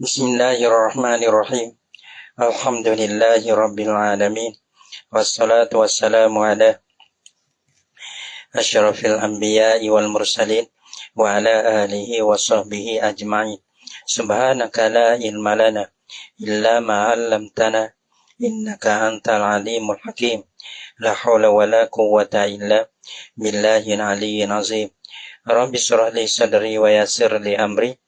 Bismillahirrahmanirrahim. Alhamdulillahi rabbil alamin. Wassalatu wassalamu ala asyrafil anbiya'i wal mursalin wa ala alihi wa sahbihi ajma'in. Subhanaka la ilma lana illa ma 'allamtana innaka antal alimul hakim. La haula wa la quwwata illa billahil aliyyil azim. Rabbi shrah li sadri wa yassir li amri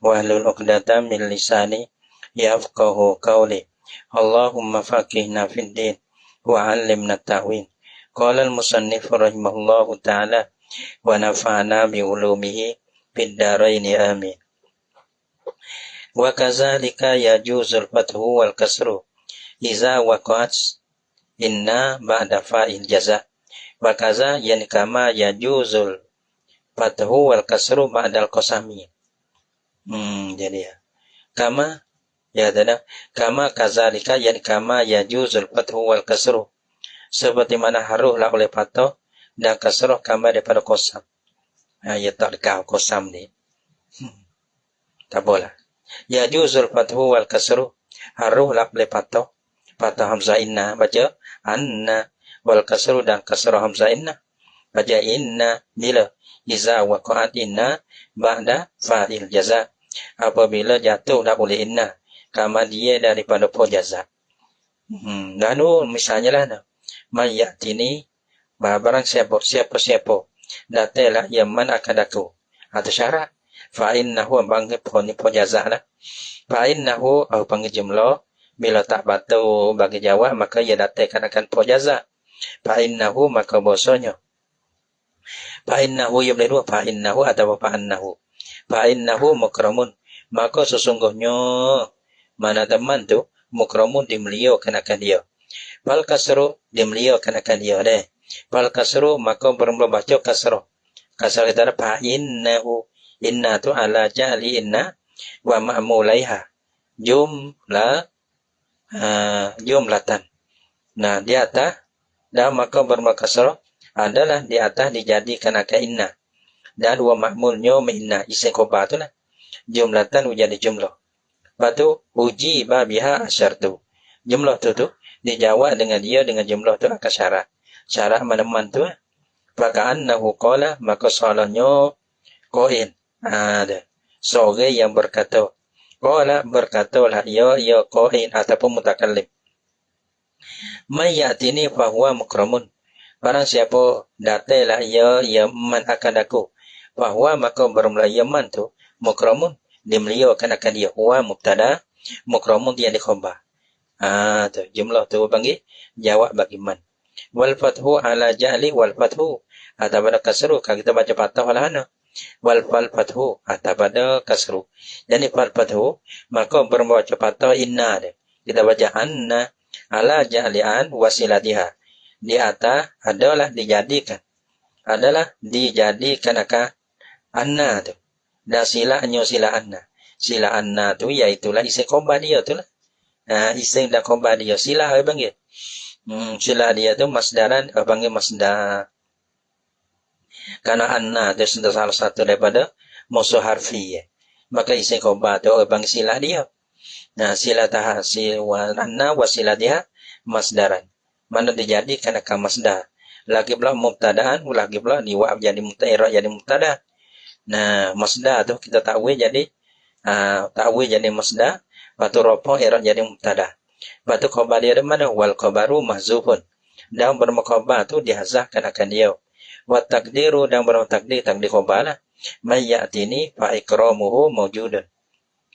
wahlul 'uqdatam min lisani yafqahu qawli. Allahumma faqihna fid din wa 'allimna ta'wil. Qala al-musannif rahimahullahu ta'ala wa nafa'na bi ulumihi fid dharain amin. Wa kadzalika yajuzul fathu wal kasru iza waqa'at inna ba'da fa'il jaza. Wa kaza yani kama yajuzul fathu wal kasru ba'dal qasami. Jadi ya. Kama ya tanda kama kazalika yani kama yajuzul fathu wal kasru. Seperti mana haruhlah oleh fathah dan kasrah kama daripada qasam. Ya tak dekat qasam ni. Tak boleh. Yajuzul fathu wal kasru haruhlah oleh fathah hamzah inna baca anna wal kasru dan kasrah hamzah inna baca inna bila iza waqa'at inna ba'da fa'il jaza. Apabila jatuhlah oleh inna kama dia daripada po jaza. Lalu misalnya lah mayatini barang siapa datanglah yang man akan aku atau syarat fa innahu bangke po jaza lah fa innahu au panggil jumlah bila tak batu bagi jawab maka ia datangkan akan po jaza fa innahu maka bosonyo fa innahu ia boleh dua fa innahu atau fa innahu mukramun maka sesungguhnya mana teman tu mukramun dimuliakan akan dia. Fal kasru dimuliakan akan dia deh. Fal kasru maka membaca kasrah. Kasrah kita ada fa innahu. Inna tu ala jali inna wa ma'mulaiha. Jumlatan. Nah di atas dan maka bermakna kasrah adalah di atas dijadikan akan inna. Dan dua ma'mulnya inna isim khabar tu lah. Jumlatan jadi jumlah. Lepas uji babiha asyartu. Jumlah tu dijawab dengan dia dengan jumlah tu akan syarat. Syarat mana-mana tu. Faka'annahu qala maka salahnya qail. Ada. Seorang yang berkata. Qala berkatalah ya qail ataupun mutakallim. Mayyatini fahuwa mukramun. Barang siapa datanglah ya man akan aku. Fahuwa maka bermula ya man tu mukramun dimuliakan akan dia huwa mubtada mukramun dia dikhabar. Tu jumlah tu panggil jawab bagi man. Wal fathu ala jali wal fathu atau pada kasru kalau kita baca fathah lah ana. Wal fathu atau pada kasru. Jadi fal fathu maka berbaca fathah inna dia. Kita baca anna ala jali'an wasilatiha. Di atas adalah dijadikan akan anna tu. Dan silanya sila anna tu iaitulah isim khabar dia tu lah. Isim dan khabar dia sila apa panggil? Sila dia tu masdaran apa panggil masdar. Karena anna tu salah satu daripada musuh harfi. Maka isim khabar tu apa panggil sila dia. Nah sila tahsil anna wasila dia masdaran. Mana dijadikan akan masdar. Lagi pula mubtadaan, lagi pula diwab jadi mubtada jadi mubtada. Nah, masdar tu kita takwil jadi masdar, batu rafa i'rab jadi mubtada. Batu khabar dia mana wal khabaru mahzufun. Dan bermakhabar tu dihazafkan akan dia. Wa taqdiru dan bermakdir takdir khabar lah. Mayyatini fa ikramuhu mawjudun.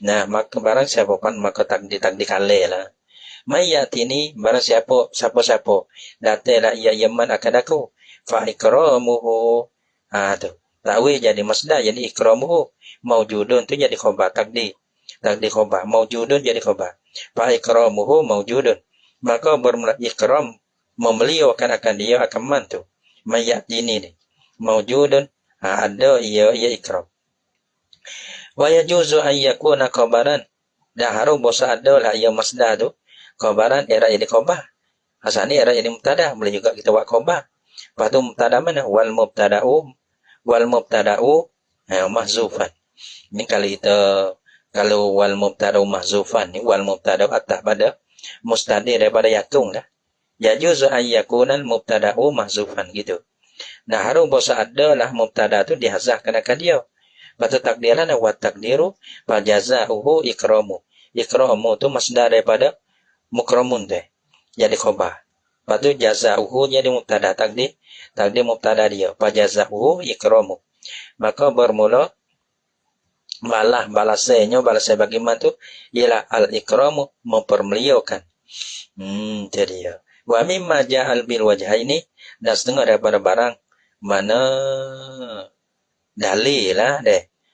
Nah, maka barang siapa pun maka takdir kale lah. Mayyatini barang siapa datanglah ia yaman akan aku. Fa ikramuhu tu takwil jadi masdar jadi ikramuhu mawjudun tu jadi khabar takdir khabar mawjudun jadi khabar fa ikramuhu mawjudun maka bermula ikram memuliakan akan dia akan man tu mayat ini ni mawjudun ada ia ikram wa yajuzu an yakuna khabaran dan harus bosa ada lah ia masdar tu khabaran era jadi khabar asal ni era jadi mubtada boleh juga kita buat khabar lepas tu mubtada mana wal mubtada'u mahzufan. Ini Kalau wal mubtada mahzufan ni wal mubtada atas pada mustadir daripada yakung dah. Yajuzu ay yakuna al mubtada'u mahzufan gitu. Nah, harus bahasa ada lah mubtada tu dihazafkan akan dia. Patut takdiran wa takdiru fa jazaohu ikramu. Ikramu tu masdar daripada mukramun tu. Jadi khabar. Patut jazaohu jadi mubtada takdir mubtada dia. Fa jazaohu ikramu. Maka bermula balasnya bagaimana tu ialah al-ikramu mempermuliakan. Jadi ya. Wa mimma ja'al bil wajhaini dan setengah daripada barang mana dalil lah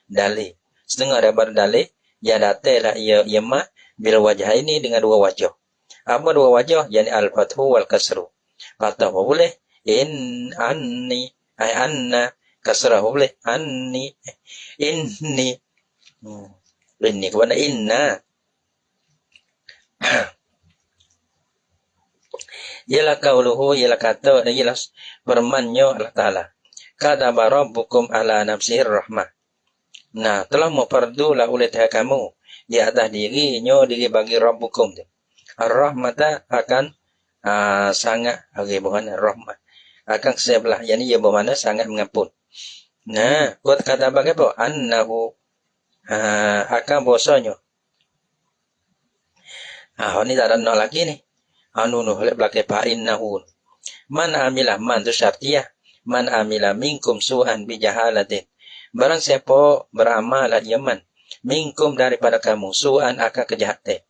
dalil. Setengah daripada dalil yang datanglah ia mah bil wajhaini dengan dua wajah. Apa dua wajah? Yani al-fathu wal kasru. Fathah boleh anni ay anna, kasrah boleh anni inni. Ini kepada inna. Ialah kauluhu, ialah kata, ialah firman-Nya Allah Ta'ala. Kataba rabbukum ala nafsihir rahmah. Nah, telah memperdulah oleh Tuhan kamu di atas diri-Nya, diri bagi rabbukum tu. Ar-rahmata akan sangat, bukan rahmah. Akan sebelah, yang ia bermakna sangat mengampun. Nah, buat kata bagaimana? Annahu akan bosanya. Ini tak ada nak lagi ni. Nuh oleh belakang fa'innahu. Man amilah man tu syartiyah. Man amilah minkum su'an bijahalatin. Barang siapa beramal yaman minkum daripada kamu su'an akan kejahatan.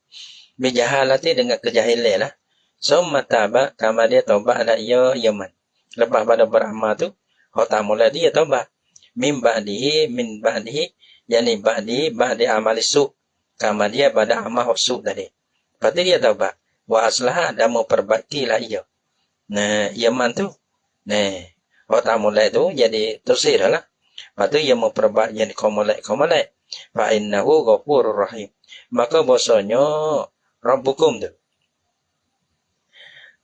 Bijahalatin dengan kejahilan lah. Summa taba kama dia taubat ada yaman. Lepas pada beramal tu, mula dia taubat. Min ba'dihi yani ba'di amali su'. Kama dia pada amal su' tadi. Lepas dia taubat. Wa aslaha dan memperbaikilah ia. Nah, yaman tu. Nah, mulai tu jadi tersir lah. Lepas tu ia memperbaiki jadi komolek. Fa'innahu ghafurur rahim. Maka bahasanya Rabbukum tu.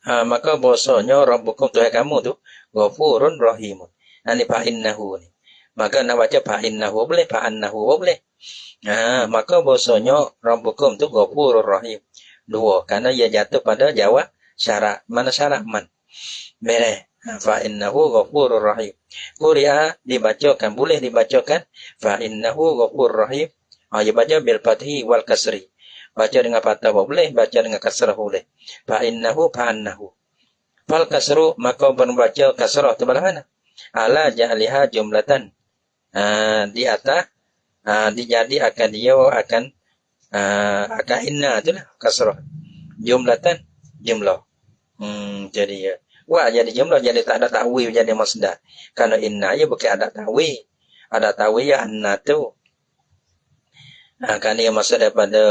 Maka bahasanya Rabbukum Tuhan kamu tu ghafurun rahimun. Ini fa'innahu ni. Maka nak baca fa'innahu boleh, fa'annahu boleh. Maka bahasanya Rabbukum tu ghafurur rahim. Dua, karena ia jatuh pada jawab syarat. Mana syarat man? Boleh. Fa'innahu ghafurur rahim. Quri'a dibacakan, boleh dibacakan. Fa'innahu ghafurur rahim. Ia baca bil fathi wal kasri. Baca dengan fathah boleh, baca dengan kasrah boleh. Fa'innahu fa'annahu. Fal kasru, maka berbaca kasrah itu bagaimana? Ala ja'liha jumlatan. Di atas, dijadi akan dia akan inna itulah kasrah. Jumlatan jumlah. Jadi ya. Wah jadi jumlah jadi tak ada ta'wil jadi masdar. Karena inna ya bukan ada ta'wil. Ada ta'wil ya anna tu. Kan dia masuk daripada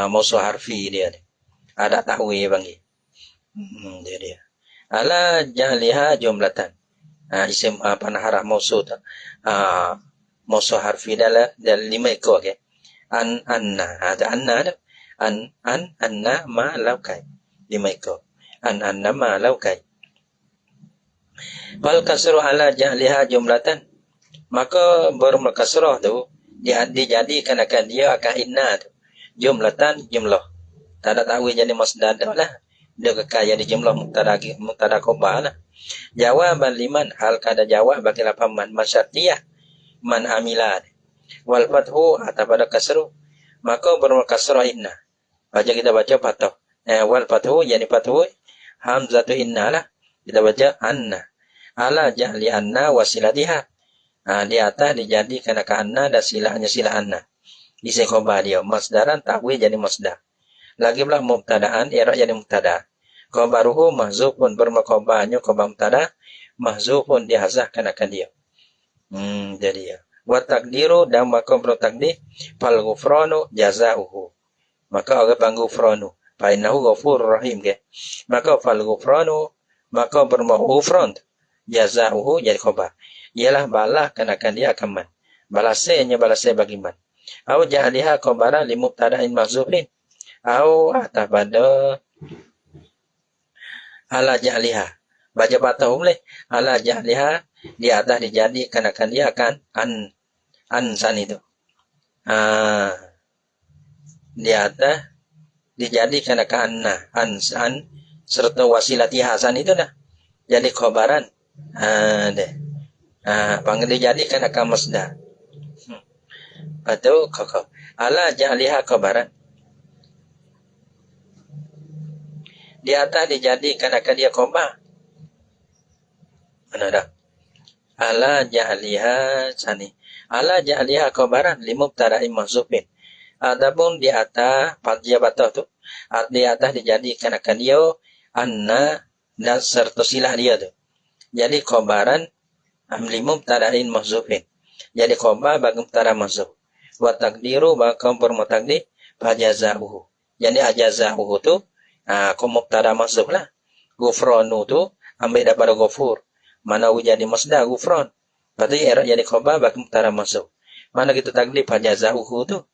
musuh harfi dia. Ada ta'wil panggil. Jadi ya. Ala jahliha jumlatan. Isim panah musuh tu. Musuh harfi dalam 5 ekor okey. Anna ada anna anna ma laukai 5 ekor anna ma laukai. Fal kasru ala jahliha jumlatan, maka bermula kasrah tu dijadikan akan dia akan inna tu jumlatan jumlah. Tak ada ta'wil jadi masdar lah. Dia kekal jadi jumlah mubtada khabar lah. Jawaban liman hal kada jawab bagi lapan masyartiyah man amilah. Wal fathu atau pada kasru, maka bermula kasrah inna. Kita baca fathah. Wal fathu yani fathu hamzatu inna lah. Kita baca anna. Ala jahli anna wasilatiha. Di atas dijadikan akan anna dan silahnya silah anna. Isi khabar dia. Masdaran ta'wil jadi masdar. Lagi pula mubtadaan i'rab jadi mubtada. Khabaruhu mahzufun bermula khabarnya khabar mubtada mahzufun dihazafkan akan dia. Jadi ya. Wa takdiru dan maka bertakdir fal ghufranu jazaohu. Maka orang panggil ghufranu. Fa innahu ghafurur rahim ke. Maka fal ghufranu maka berghufran jazaohu jadi khabar. Ialah balas akan dia akan man. Balasnya bagi man. Au ja'aliha khabara li mubtada'in mahzufin. Au atas pada ala ja'aliha. Baca patah boleh. Ala ja'aliha di atas dijadikan akan dia akan an san itu. di atas dijadikan anna an serta wasilati hasan itu dah jadi khobaran deh panggil dijadikan akan masdar atau koko ala ja'liha khobaran di atas dijadikan akan dia khobar mana dah ala ja'liha sani ala ja'liha khobaran limubtada'in mahzufin. Adapun di atas dia batah tu di atas dijadikan akan dia anna dan serta silah dia tu jadi khobaran limubtada'in mahzufin jadi khobar bagi mubtada mahzuf wa taqdiru bakam bermutaqdir fajazahu jadi ajazahu tu mubtada mahzuf lah ghufranu tu ambil daripada ghafur mana jadi masdar ghufran berarti i'rab jadi khobar bagi mubtada mahzuf mana kita takdir fajazahu tu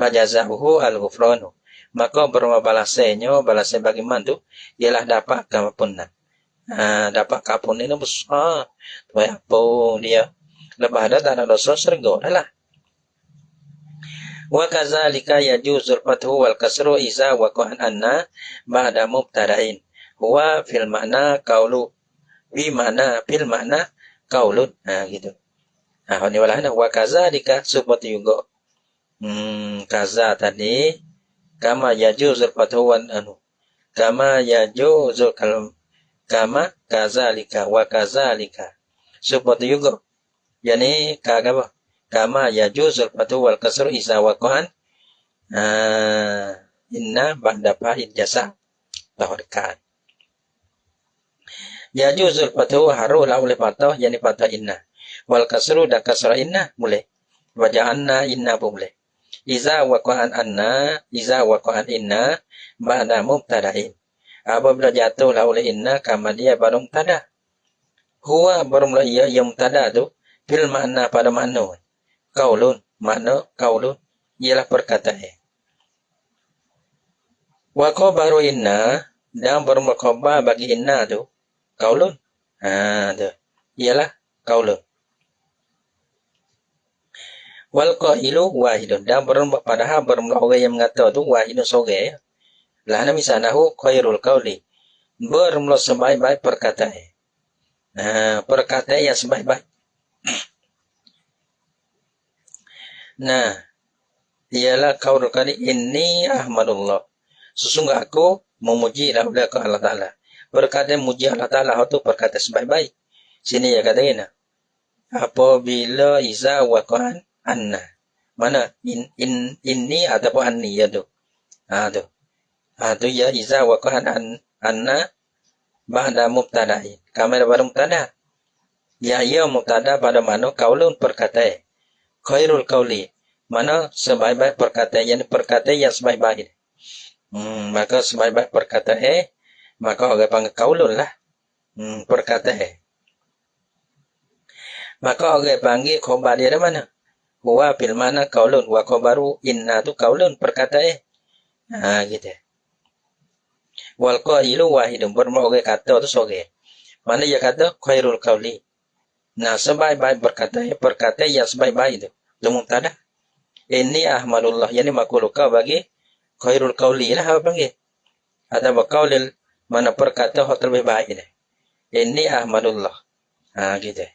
fajazahu al-ghufranu maka berma balasnya balasnya bagaimana tu ialah dapat kapunna dapat kapun ini besar tu apa dia lepas dah tak ada dosa sergo dah lah wa kadzalika yajuzul fathu wal kasru iza waqa'an anna ba'da mubtada'in huwa fil ma'na qaulu bi ma'na fil ma'na qaulun gitu ini walahna wa kadzalika seperti juga kaza tadi kama yajuzul fathu wan kama yajuzul kama kadzalika wa kadzalika seperti juga yani kagak kama yajuzul fathu wal kasru iza waqa'an inna ba'da fa'il jasa tahrikan yajuzul fathu haru la oleh fathah yani fathah inna wal kasru dan kasra inna boleh wa ja'alna inna boleh iza waqa'an anna iza waqa'an inna ba'da mubtada'in apabila jatuh la oleh inna kama dia pada mubtada huwa bermula ia yang mubtada tu fil makna pada makna qaulun makna qaulun ialah perkataan wa khabaru inna dan bermula khabar bagi inna tu qaulun tu ialah qaulun wal qailu wahidun dan bermula padahal bermula orang yang mengata tu wahidun seorang lah misanahu khairul qauli bermula sebaik-baik perkataan perkataan yang sebaik-baik nah ialah qaulul qali inni ahmadullah sesungguh aku memuji Allah Ta'ala perkataan muji Allah Ta'ala itu perkataan sebaik-baik sini ya katanya apabila iza waqa'an anna mana inni ataupun anni ya tu tu ya iza waqa'an anna ba'da mubtada'in kama pada mubtada ya ia mubtada pada mana qaulun perkataan khairul qauli mana sebaik-baik perkataan yang perkataan yang sebaik-baik maka sebaik-baik perkataan maka orang panggil qaulun lah perkataan maka orang panggil khabar dia dari mana huwa fil mana qaulun wa khabaru inna tu qaulun perkataan gitu wal qailu wahidun bermakna orang kata tu seorang mana dia kata khairul qauli nah sebaik-baik perkataan yang sebaik-baik itu mubtada ini ahmadullah yani makuluka bagi khairul qauli lah apa panggil atau qaulil mana perkataan yang terlebih baik ini ahmadullah gitu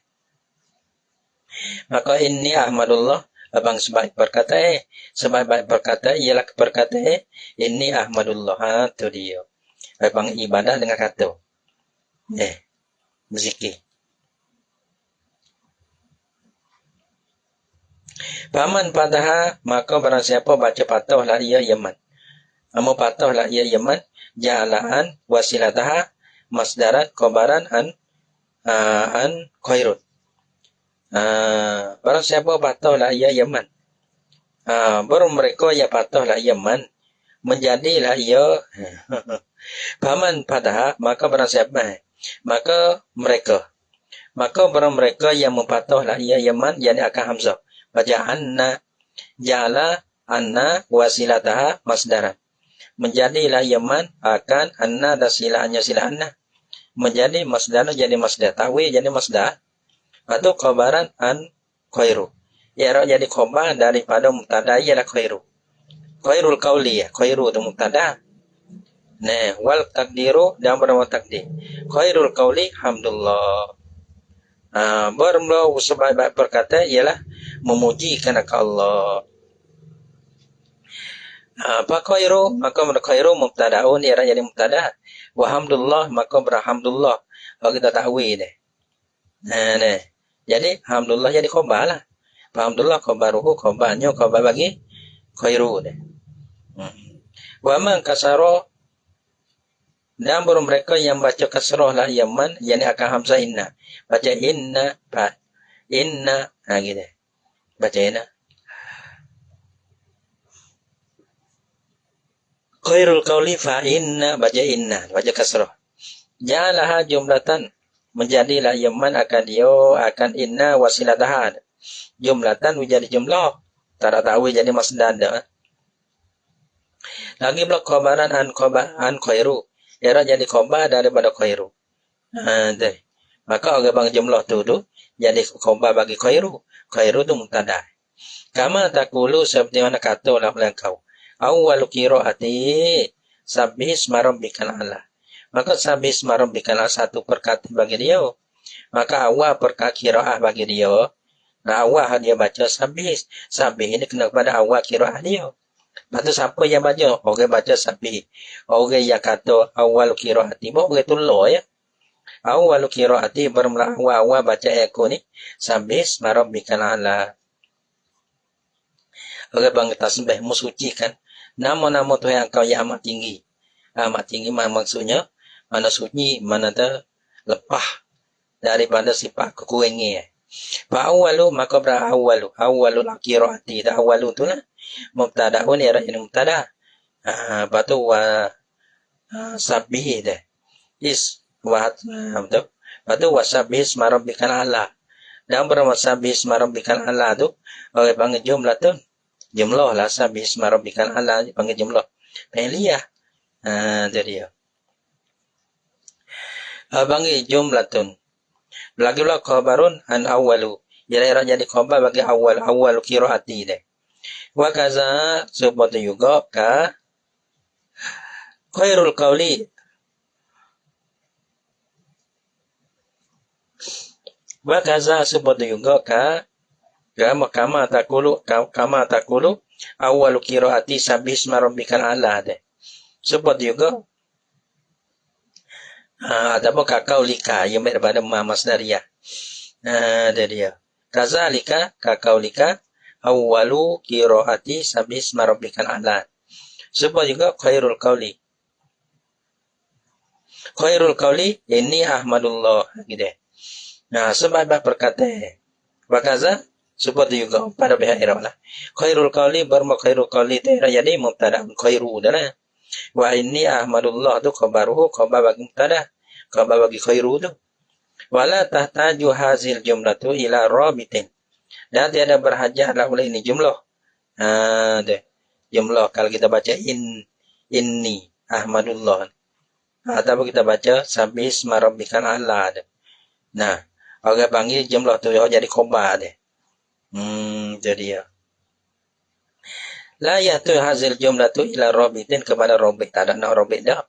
maka ini ahmadullah abang sebaik perkataan sebaik-baik perkataan ialah perkataan ini ahmadullah tu dia abang ibadah dengan kata berzikir paman pataha maka barang siapa baca patahlah ia yaman amu patahlah ia yaman ja'alaan wasilataha masdaran khabaran an khairun barang siapa patahlah ia yaman baru mereka yang patahlah yaman menjadilah ia paman pataha maka barang siapa maka barang mereka yang mempatahlah ia yaman yani akan hamzah baca anna jala anna wasilataha masdaran menjadilah yaman akan anna dan silahnya silah anna menjadi masdar jadi masdar tawi jadi masdar atau khabaran an khairu ya jadi khabar daripada mubtada ialah khairu Khairul qawli ya, khairu itu mubtada. Nah, wal takdiru dan bernama takdir. Khairul qawli hamdulillah. Bermula sebaik-baik perkata ialah memuji kerana Allah. Apa khairu? Maka khairu mubtadaun ia jadi mubtada. Wa hamdulillah maka berhamdulillah. Kalau kita takwil deh. Nah. Jadi alhamdulillah jadi khabar lah. Alhamdulillah khabaruhu khabarnya khabar bagi khairu deh. Wa man kasara dan baru mereka yang baca kasrah lah yaman yang akan hamzah inna. Baca inna fa inna gitu. Baca inna. Khairul qawli fa inna baca inna baca kasrah. Ja'alaha jumlatan menjadilah yaman akan dia akan inna wasilataha. Jumlatan menjadi jumlah. Tak tahu jadi masdar dah. Lagi blok khabaran an khairu. Era jadi khabar daripada khairu. Maka orang bang jumlah tu jadi khabar bagi khairu. Khairu tu mubtada. Kama taqulu seperti mana kata oleh engkau. Awwalu qiraati sabbih isma rabbikal a'la. Maka sabbih isma rabbikal a'la satu perkata bagi dia. Maka awal perkata qiraah bagi dia. Nah awal dia baca sabbih. Sabbih ini kena kepada awal qiraah dia. Lepas tu siapa yang baca? Orang baca sabbih. Orang yang kata awal qiraati. Orang tu lo ya. Awal qiraati bermula awal baca aku ni. Sabbih isma rabbikal a'la. Orang bang tasbih mensucikan nama-nama Tuhan kau yang amat tinggi. Amat tinggi maksudnya mana suci, mana tak lepas daripada sifat kekurangan. Fa'awalu maka berawalu. Awalu qiraati. Awalu tu lah. Mubtada'un ia jadi mubtada'. Lepas tu sabbih dah. Betul. Lepas tu sabbih isma rabbikal a'la. Dan berapa sabbih isma rabbikal a'la tu orang panggil jumlah tu. Jumlah lah sabbih isma rabbikal a'la panggil jumlah. Fi'liyah. Jadi ya. Panggil jumlah tu. Lagi pula khabarun an awwalu. Jadi khabar bagi awal qiraati dah. Wa kaza seperti juga ka khairul qawli. Wa kaza seperti juga ka kama taqulu awal qiraati sabbih isma rabbikal a'la dah. Seperti juga ataupun kakaulika yang daripada masdariyah. Ada dia. Kazalika kakaulika awwalu qiraati sabbih isma rabbikal a'la. Sebab juga khairul qawli. Khairul qawli inni ahmadullah gitu. Nah, sebab berkata bakaza seperti juga pada pihak Arab lah. Khairul qawli berma khairul qawli tu jadi mubtada khairu dah. Wa inni ahmadullah tu khabaruhu khabar bagi mubtada. Khabar bagi khairu tu. Wala tahtaju hazil jumlatu ila rabitin. Dan tiada berhajatlah oleh ini jumlah. Deh. Jumlah kalau kita baca inni ahmadullah. Atau kita baca sabbih isma rabbikal a'la. Nah, orang panggil jumlah tu jadi khabar deh. Jadi ya. La yatu hazil jumlatu ila rabitin kepada rabit. Tak ada nak rabit dah.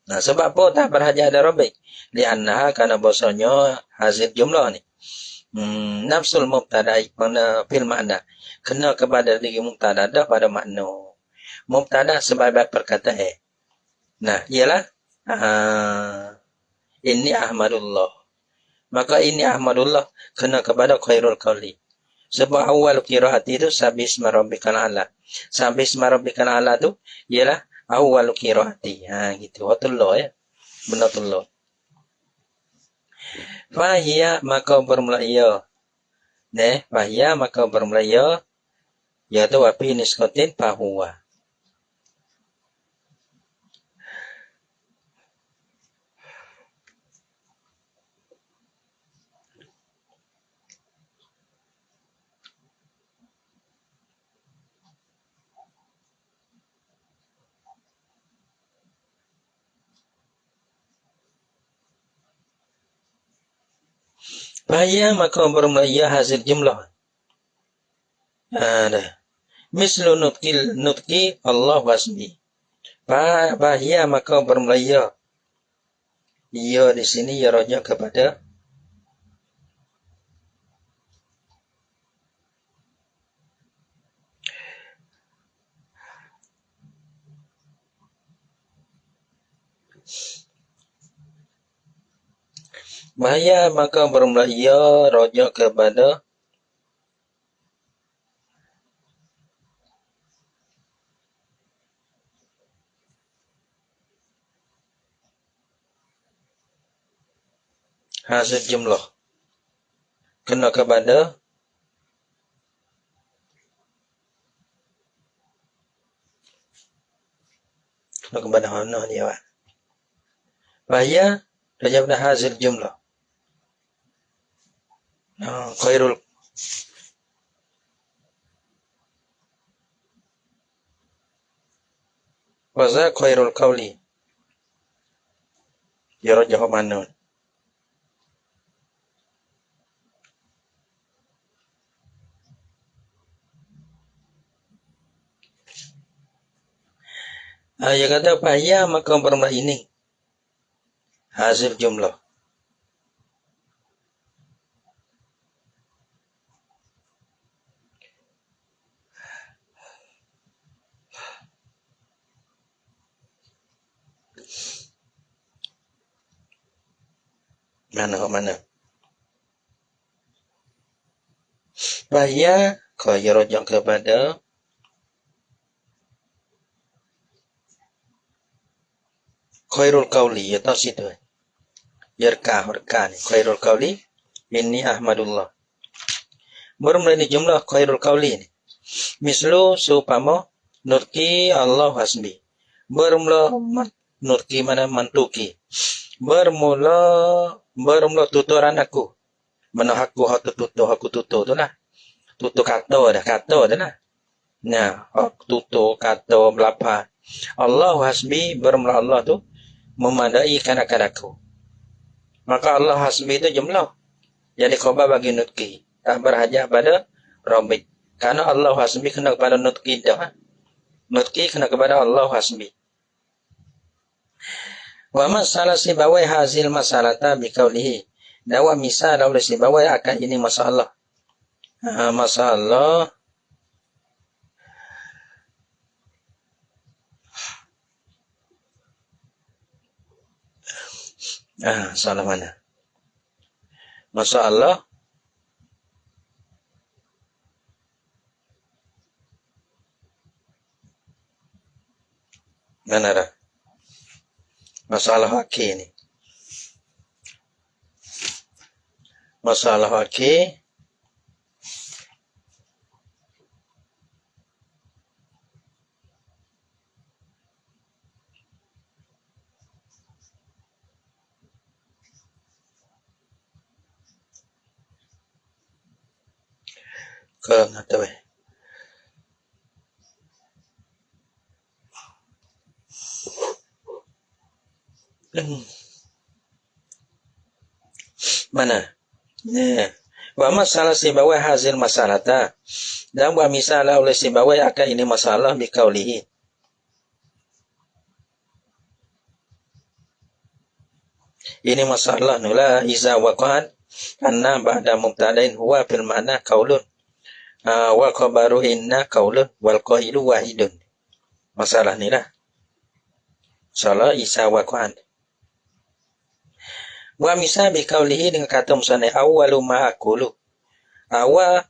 Nah, sebab apa tak berhajat ada rabit? Liannaha karena bahasanya hazil jumlah ni. Nafsul mubtada pada fil makna. Kena kepada diri mubtada dah pada makna. Mubtada sebagai perkataan. Nah, ialah ini ahmadullah. Maka ini ahmadullah kena kepada khairul qawli. Sebab awal qiraati itu sabbih isma rabbikal a'la. Sabbih isma rabbikal a'la tu ialah awal qiraati. Gitu. Watullah ya. Benarullah. Fahiyya maka bermula ia. Fahiyya maka bermula ia. Iaitu wafi nisqatin fahuwa. Fahiyya maka bermula ia hasil jumlah. Dah. Mislu nutki Allah wasbi. Bahia maka bermelaya. Ia di sini ya rujuk kepada bahaya maka bermelaya rujuk kepada hasil jumlah. Kena kepada mana dia Pak? Bahaya rujuk kepada hasil jumlah. Khairul waza khairul qawli. Ya rujuk mana? Ya kata bahaya maka bermelaya ini hasil jumlah. Mana? Bahaya kaya rujuk kepada khairul qawli atau situ. Yarkah ni khairul qawli inni ahmadullah. Bermula ni jumlah khairul qawli ni. Mislu supama nurki Allah hasbi. Bermula nurki mana mantuki. Bermula tuturan aku. Mana aku tutur tu lah. Tutur kata dah lah. Nah, tutur kata belapa. Allah hasbi bermula Allah tu memadai kanak aku. Maka Allah hasbi itu jumlah. Jadi khabar bagi nutki. Tak berhajat pada Rabbik. Karena Allah hasbi kena kepada nutki dah. Nutki kena kepada Allah hasbi. Wa masalah sibawai hasil masalata biqaulihi. Dan wa misal oleh sibawai akan ini masalah. Masalah salah mana? Masalah mana dah? Masalah hakik ni. Masalah hakik ke ngata weh. Mana? Wa masalah sibawai hasil masalata. Dan wa misalah oleh sibawai akan ini masalah biqaulihi. Ini masalah nula iza waqa'at anna ba'da mubtadain huwa fil ma'na qaulun wa khabaru inna qaulun wal qailu wahidun. Masalah ni lah. Masalah iza waqa'at. Wa misal biqaulihi dengan kata musannif awwalu ma aqulu. Awal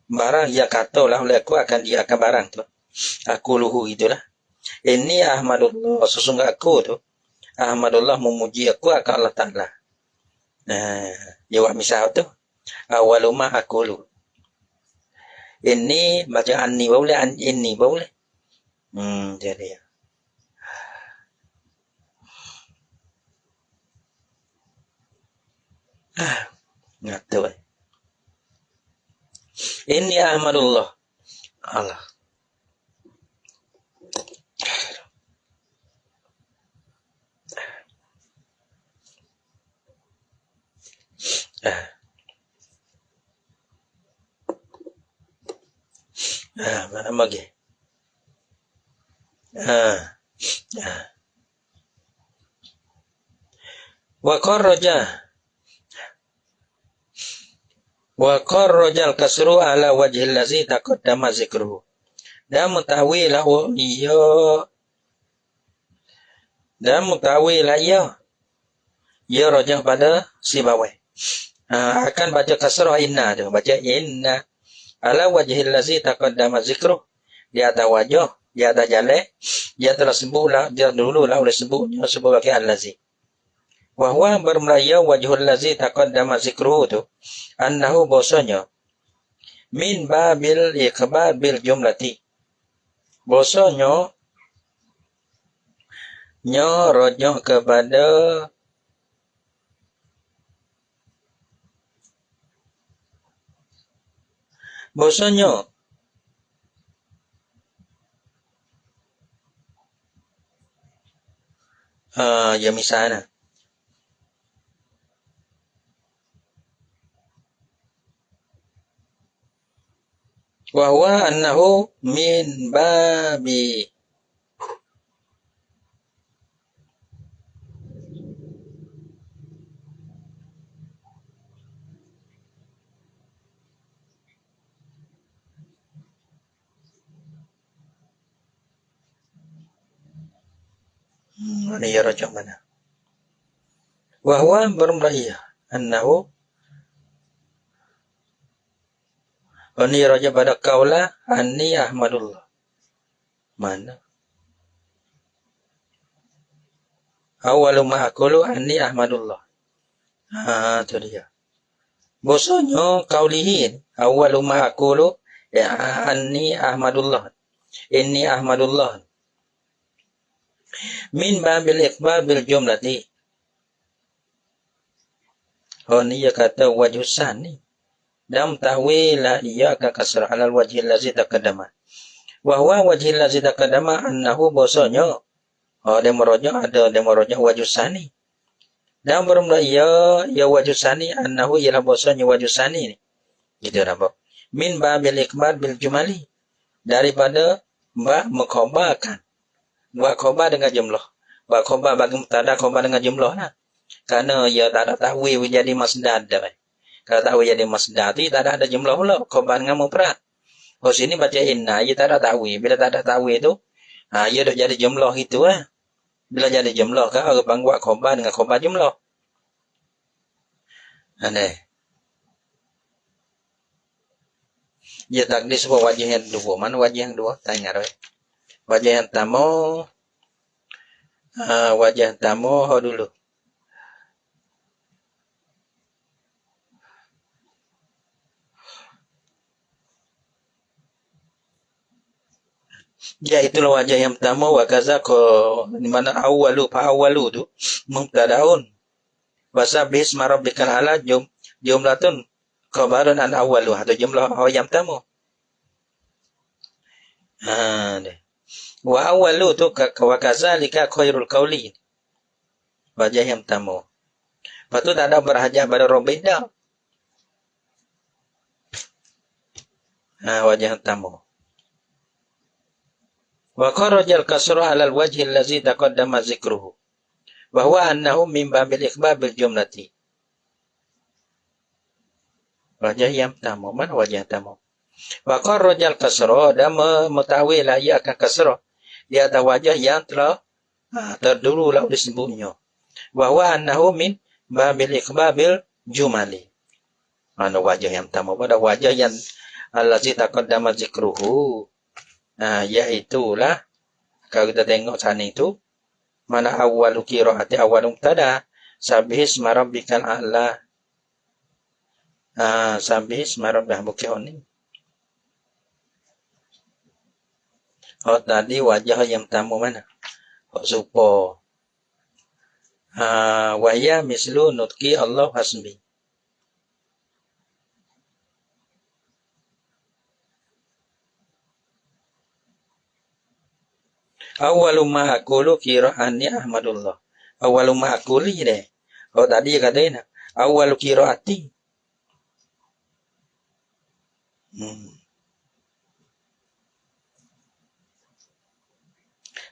barang ya kata lah oleh aku akan dia akan barang tu. Aquluhu itulah. Ini ahmadullah sesungguh aku tu. Ahmadullah memuji aku akan Allah Ta'ala. Jawab misal tu. Awaluma aqulu. Ini baca anni boleh, inni boleh. Jadi ya. Ngatu. Inni ahmadullah. Allah. Mana lagi? Ah, ah. Wa kharrajal kasru ala wajhil ladzi taqaddama zikruhu. Dan mutawi lahu iya dan mutawi lah ia rajah pada si bawah. Akan baca kasrah inna tu, baca inna ala wajhil ladzi taqaddama zikruhu, di atas wajah, di atas jalan, dia telah sebutlah, dia dululah oleh sebutnya sebut pakai al-ladzi. Wa huwa bermraya wajhul ladzi taqaddama zikruhu tu annahu bahasanya min babil ikhbar bil jumlati. Bahasanya rojok kepada bahasanya ya misalnya wa huwa annahu min babi mana ya rojok mana? Wa huwa bermraya annahu ini rojok pada kaula anni ahmadullah. Mana? Awalu ma aqulu anni ahmadullah. Itu dia. Bosonyo kaulihin awalu ma aqulu ya anni ahmadullah. Inni ahmadullah. Min babil iqbal bil jumlati. Ini ya kata wajusani. Dam tahwila iya ka kasrah alal wajhil ladzi taqaddama. Wa huwa wajhil ladzi taqaddama annahu bosonyo. Dia merojak wajusani. Dan bermula ya wajusani annahu ialah bosonyo wajusani ni. Gitu apa? Min babil iqbal bil jumali. Daripada mengkhabarkan. Khabar dengan jumlah. Khabar bagi mubtada, khabar dengan jumlah lah. Karena ia tak ada tahwil jadi masdar dah. Kalau tahwil jadi masdar tu tak ada jumlah pula. Khabar dengan mufrad. Oh sini baca inna, ia tak ada tahwil. Bila tak ada tahwil tu, ia dah jadi jumlah itu lah. Bila jadi jumlah kan orang panggil khabar dengan khabar jumlah. Aneh. Ia takdir sebuah wajah yang dua. Mana wajah yang dua? Tanya roh. Wajah yang tamu. Wajah tamu dulu. Ya itulah wajah yang pertama wa kaza ko di mana awalu tu mubtadaun wa sabbih isma rabbikal ala jumlatun khabarun an awalu atau jumlah yang pertama. Deh. Wa awalu tu wa kazalika khairul qauli. Wajah yang pertama. Lepas tu tak ada berhajat pada robeda. Wajah yang pertama. Wa kharajal kasru 'ala al-wajhi allazi taqaddama dzikruhu wa huwa annahu min babil ikhbar bil jumlati. Wajah yang pertama, mana wajah yang pertama? Wa kharajal kasru dan mengetahui lah ia akan kasru di atas wajah yang telah terdahulu lah disebutnya. Wa huwa annahu min babil ikhbar bil jumali. Mana wajah yang pertama? Pada wajah yang allazi taqaddama dzikruhu. Iaitulah kalau kita tengok sana itu mana awwalu qiraati awwalu mubtada sabbih isma rabbikal a'la. Sabbih isma rabbikal bukan. Tadi wajah yang pertama mana? Supo. Wa ya mislu nutqi Allah hasbi. Awalu ma aqulu qira'ani ahmadullah. Awalu ma aquli deh. Tadi katakan awalu qira'ati.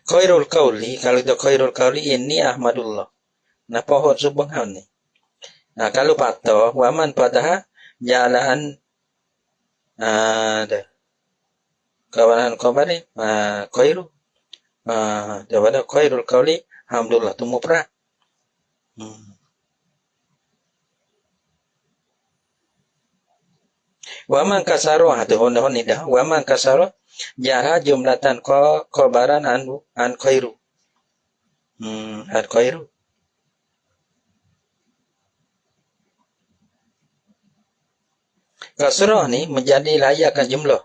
Khairul qauli, kalau itu khairul qauli ini ahmadullah. Nah pohon subhan ni. Nah kalau patah, waman patah jalan ada kawanan khabari khairu daripada khairul qauli alhamdulillah tu mufrad. Waman kasaro hatu hon dah. Waman kasaro jaha jumlatan khabaran an khairu. An khairu. Kasrah ni menjadi layak jumlah.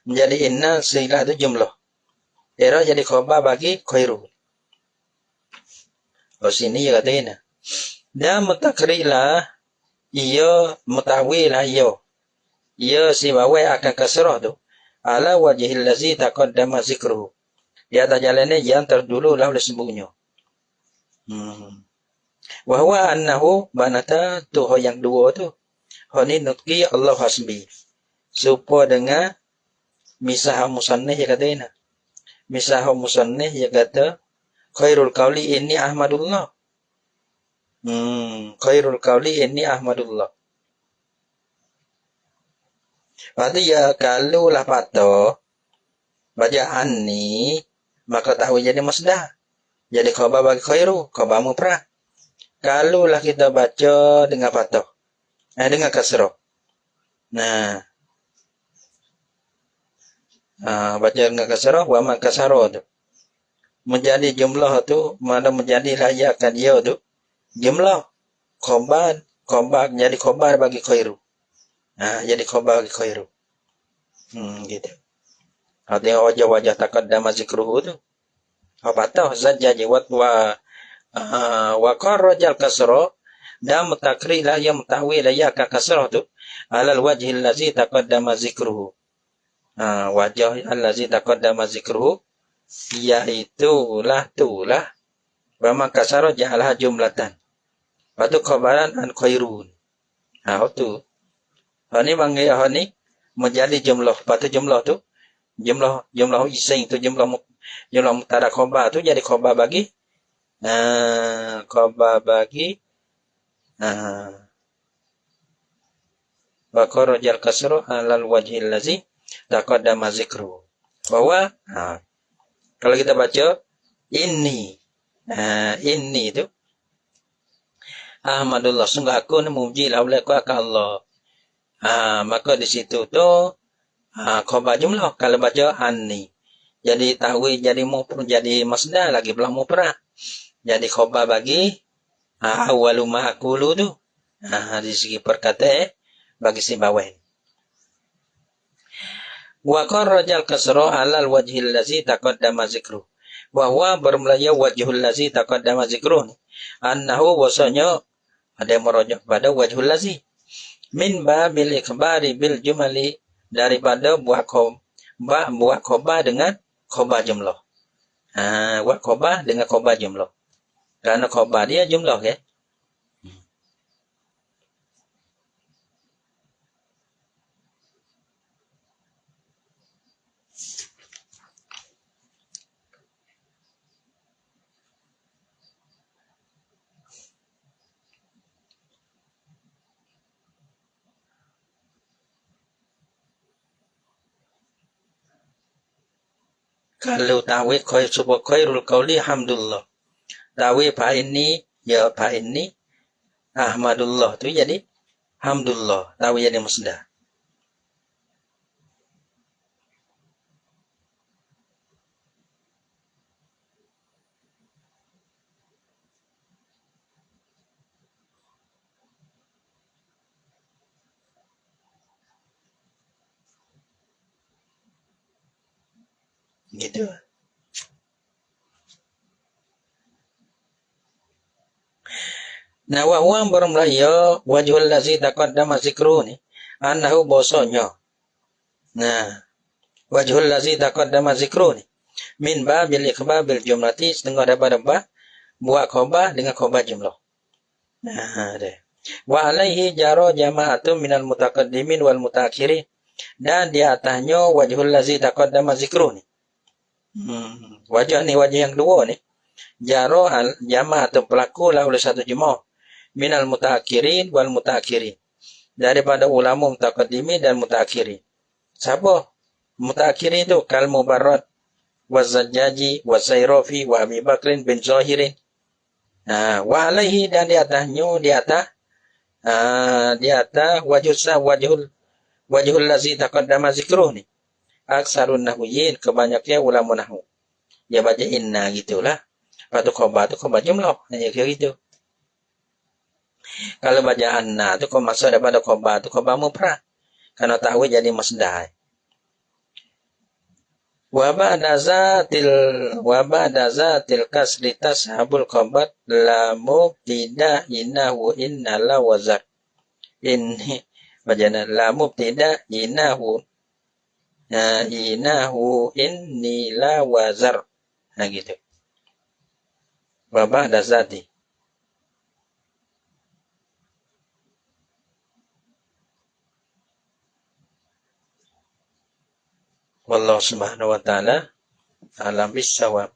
Menjadi inna sehingga itu jumlah. Era jadi khabar bagi khairu. Oh sini ya katanya. Dan mutakrilah ia mutawilah ia. Ia si bawai akan kasrah tu. Ala wajhil lazi taqaddama zikruhu. Di atas jalannya yang terdulu lah oleh sebutnya. Wahwa annahu banata tu yang dua tu. Honi nutqi Allah hasbi. Supaya dengan misah musannif ya katanya. Misah musannif ya kata khairul qauli inni ahmadullah. Khairul qauli inni ahmadullah. Berarti ya kalau lah patah bacaan ni maka tahu jadi masdar. Jadi khabar bagi khairu, khabar mufrad. Kalau lah kita baca dengan patah. Dengan kasrah. Nah. Baca dengan kasrah wa man kasara tu. Menjadi jumlah tu mana menjadi layakan dia tu jumlah khabar jadi khabar bagi khairu. Jadi khabar bagi khairu. Gitu. Tengok wajah-wajah taqaddama zikruhu tu. Apa tahu zajjaji wa qarrajal kasra dan mutakri la yang mutawil ya ka kasrah tu alal wajhil ladzi taqaddama zikruhu. Wajah allazi taqaddama zikruhu yaitulah tulah wa makasara ja'alha jumlatan. Patu khabaran an khairun. Tu. Ini bangga ni menjadi jumlah. Patu jumlah tu jumlah isim tu jumlah mubtada khabar tu jadi khabar bagi wa kharajal kasra alal wajhil ladzi taqaddama zikru. Bahwa kalau kita baca ini itu ahmadullah sungguh aku memuji oleh Allah. Maka di situ tu khabar jumlah kalau baca anni. Jadi tahwi jadi mufrad jadi masdar lagi belah mufrad. Jadi khabar bagi awwalu ma aqulu tu. Di segi perkataan bagi si bawain. Wa qarrajal kasra 'alal wajhil ladzi taqaddama zikru. Wa huwa bermulanya wajhul ladzi taqaddama zikru. Annahu wasanya ada yang merujuk pada wajhul ladzi. Min babil ikhbari bil jumali daripada buat khabar dengan khabar jumlah. Buat khabar dengan khabar jumlah. Kerana khabar dia jumlah ke? Kalau ta'wid khairul qauli hamdulillah. Ta'wid fa ini ya fa ini ahmadullah tu jadi hamdulillah. Ta'wid jadi masdar. Gitu. Nah, wa huwa bermulaya wajhul ladzi taqaddama zikru ni annahu bosonyo. Nah, wajhul ladzi taqaddama zikru ni min babil ikhbar bil jumlati setengah daripada buat khabar dengan khabar jumlah. Nah, deh. Wa alaihi jaro jama'atun minal mutaqaddimin wal mutaakhirin dan di atasnya wajhul ladzi taqaddama zikru ni. Wajah ni wajah yang kedua ni. Jaro al jama' atau berlakulah oleh satu jemaah minal mutaakhirin wal mutaakhirin. Daripada ulama mutaqaddimin dan mutakhirin. Siapa? Mutakhirin itu kal Mubarrad wa Zajjaji wa Sayrafi wa Abi Bakrin bin Zahirin. Wa alaihi dan di atasnya di atas wajhul lazi taqaddama zikruh ni. Aksarun nahwiyin kebanyakannya ulama nahwu. Dia baca inna gitulah. Lepas tu khabar jumlah. Kira gitu. Kalau baca anna tu kau masuk daripada khabar tu khabar mufrad. Karena ta'wil jadi masdar. Wa ba'da zatil kasri tashabul khabar la mubtida innahu innala wazar. Ini bacaan la mubtida innahu inni la wazar. Gitu. Wa ba'da zati. Wallahu subhanahu wa ta'ala alam bisawab.